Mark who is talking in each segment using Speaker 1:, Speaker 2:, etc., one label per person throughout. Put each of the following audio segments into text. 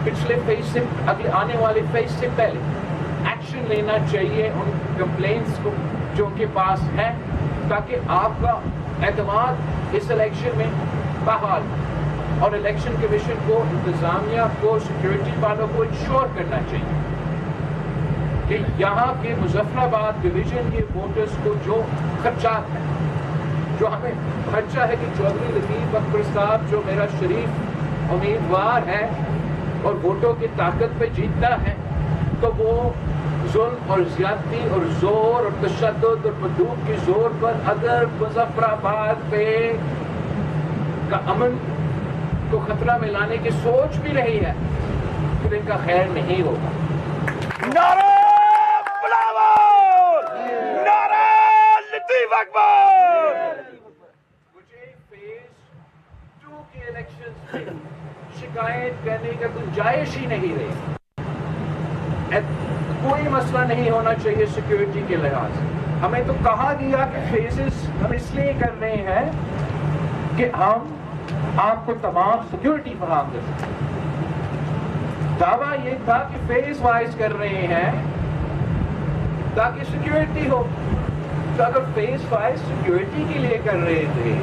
Speaker 1: پچھلے فیز سے اگلے آنے والے فیز سے پہلے ایکشن لینا چاہیے ان کمپلینٹس کو جو ان کے پاس ہیں، تاکہ آپ کا اعتماد اس الیکشن میں بحال ہو۔ اور الیکشن کمیشن کو، انتظامیہ کو، سیکورٹی والوں کو انشور کرنا چاہیے کہ یہاں کے مظفر آباد ڈویژن کے ووٹرز کو جو خرچات ہیں، جو ہمیں خرچہ ہے کہ چودھری لطیف اکبر صاحب جو میرا شریف امیدوار ہے اور ووٹوں کی طاقت پہ جیتتا ہے، تو وہ ظلم اور زیادتی اور زور اور تشدد اور بندوق کے زور پر اگر مظفر آباد پہ کا امن کو خطرہ میں لانے کی سوچ بھی رہی ہے تو ان کا خیر نہیں ہوگا۔
Speaker 2: نعرہ بلاول! نعرہ لطیف اکبر!
Speaker 1: مجھے فیز 2 کے الیکشنز میں شکایت کرنے کا گنجائش ہی نہیں رہی۔ کوئی مسئلہ نہیں ہونا چاہیے سیکورٹی کے لحاظ سے۔ ہمیں تو کہا گیا کہ فیزز ہم اس لیے کر رہے ہیں کہ ہم آپ کو تمام سیکورٹی فراہم کر سکیں۔ دعویٰ یہ تھا کہ فیز وائز کر رہے ہیں تاکہ سیکورٹی ہو۔ تو اگر فیز وائز سیکورٹی کے لیے کر رہے تھے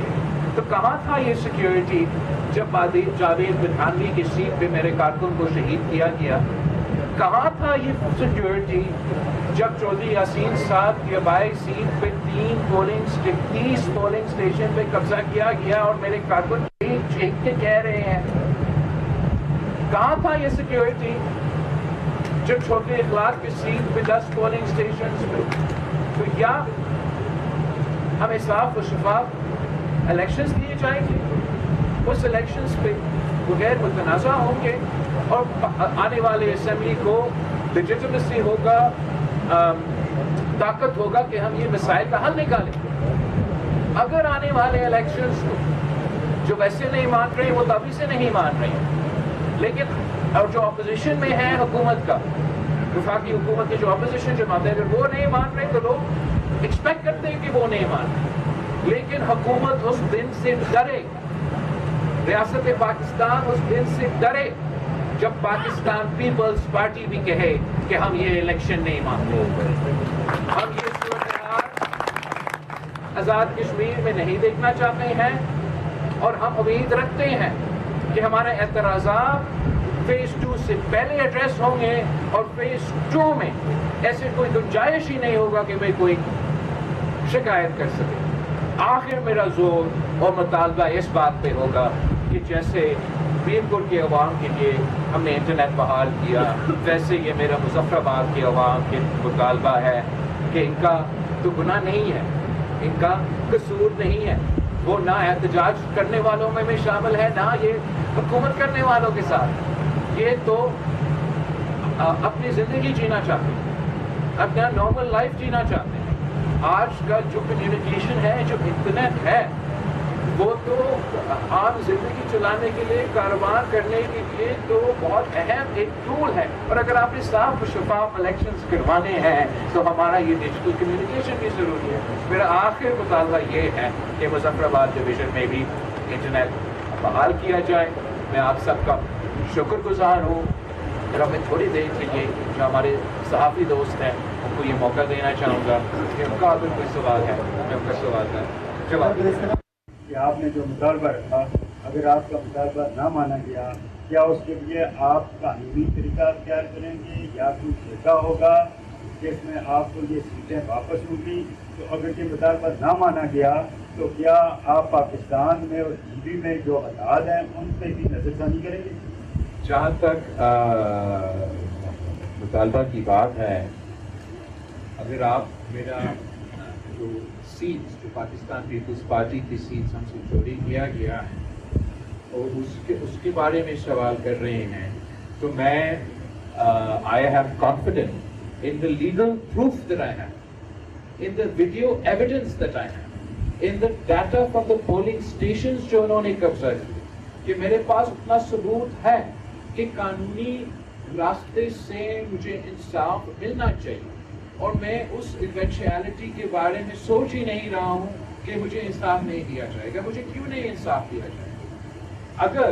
Speaker 1: تو کہاں تھا یہ سیکورٹی جب جاوید برہانوی کی سیٹ پہ میرے کارکن کو شہید کیا گیا؟ کہاں تھا یہ سیکورٹی جب چودھری یاسین صاحب کی آبائی سیٹ پہ 30 پولنگ اسٹیشن پہ قبضہ کیا گیا اور میرے کارکن چیک کے کہہ رہے ہیں؟ کہاں تھا یہ سیکورٹی جب چھوٹے اخلاق کی سیٹ پہ 10 پولنگ اسٹیشنز پہ؟ تو یا ہمیں صاف و شفاف الیکشنز دیے جائیں گے، اس الیکشنز پہ بغیر متنازع ہوں گے اور آنے والے اسمبلی کو لیجیٹمیسی ہوگا، طاقت ہوگا کہ ہم یہ مسائل کا حل نکالیں۔ اگر آنے والے الیکشنز کو جو ویسے نہیں مان رہے وہ تبھی سے نہیں مان رہے، لیکن اور جو اپوزیشن میں ہے حکومت کا، وفاقی حکومت کے جو اپوزیشن جماعت ہے، اگر وہ نہیں مان رہے تو لوگ ایکسپیکٹ کرتے ہیں کہ وہ نہیں مان رہے، لیکن حکومت اس دن سے ڈرے، ریاست پاکستان اس دن سے ڈرے جب پاکستان پیپلز پارٹی بھی کہے کہ ہم یہ الیکشن نہیں مانتے۔ ہم یہ صورتحال آزاد کشمیر میں نہیں دیکھنا چاہتے ہیں اور ہم امید رکھتے ہیں کہ ہمارے اعتراضات فیز 2 سے پہلے ایڈریس ہوں گے اور فیز 2 میں ایسے کوئی گنجائش ہی نہیں ہوگا کہ میں کوئی شکایت کر سکے۔ آخر میرا زور اور مطالبہ اس بات پہ ہوگا کہ جیسے میرپور کے عوام کے لیے ہم نے انٹرنیٹ بحال کیا، ویسے یہ میرا مظفر آباد کے عوام کے مطالبہ ہے کہ ان کا تو گناہ نہیں ہے، ان کا قصور نہیں ہے، وہ نہ احتجاج کرنے والوں میں شامل ہے، نہ یہ حکومت کرنے والوں کے ساتھ، یہ تو اپنی زندگی جینا چاہتے ہیں، اپنا نارمل لائف جینا چاہتے ہیں۔ آج کا جو کمیونیکیشن ہے، جو انٹرنیٹ ہے، وہ تو عام زندگی چلانے کے لیے، کاروبار کرنے کے لیے تو بہت اہم ایک ٹول ہے، اور اگر آپ نے صاف و شفاف الیکشنز کروانے ہیں تو ہمارا یہ ڈیجیٹل کمیونیکیشن بھی ضروری ہے۔ میرا آخر مطالبہ یہ ہے کہ مظفر آباد ڈویژن میں بھی انٹرنیٹ بحال کیا جائے۔ میں آپ سب کا شکر گزار ہوں۔ پھر میں تھوڑی دیر کے لیے جو ہمارے صحافی دوست ہیں ان کو یہ موقع دینا چاہوں گا کہ ان کا اگر کوئی سوال ہے میں ان کا سوال کا جواب دوں گا۔
Speaker 3: کہ آپ نے جو مطالبہ رکھا، اگر آپ کا مطالبہ نہ مانا گیا، کیا اس کے لیے آپ قانونی طریقہ اختیار کریں گے یا کوئی طریقہ ہوگا جس میں آپ کو یہ سیٹیں واپس ہوں گی؟ تو اگر یہ مطالبہ نہ مانا گیا تو کیا آپ پاکستان میں اور جی بی میں جو حالات ہیں ان پہ بھی نظر ثانی کریں گے؟
Speaker 1: جہاں تک مطالبہ کی بات ہے، اگر آپ میرا جو سیٹس جو پاکستان پیپلز پارٹی کی سیٹس ہم سے چوری کیا گیا ہے اور اس کے بارے میں سوال کر رہے ہیں، تو میں I have confidence in the legal proof that I have, in the video evidence that I have, in the data from the polling stations جو انہوں نے قبضہ کی، کہ میرے پاس اتنا ثبوت ہے کہ قانونی راستے سے مجھے انصاف ملنا چاہیے، اور میں اس ایونچویلٹی کے بارے میں سوچ ہی نہیں رہا ہوں کہ مجھے انصاف نہیں دیا جائے گا۔ مجھے کیوں نہیں انصاف دیا جائے گا؟ اگر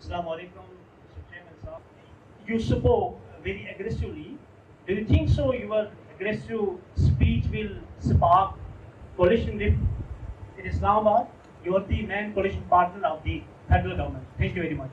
Speaker 4: Assalamu alaikum, Mr. Chairman sir. You spoke very aggressively. Do you think so your aggressive speech will spark coalition rift in Islamabad? You are the main coalition partner of the federal government. Thank you very much.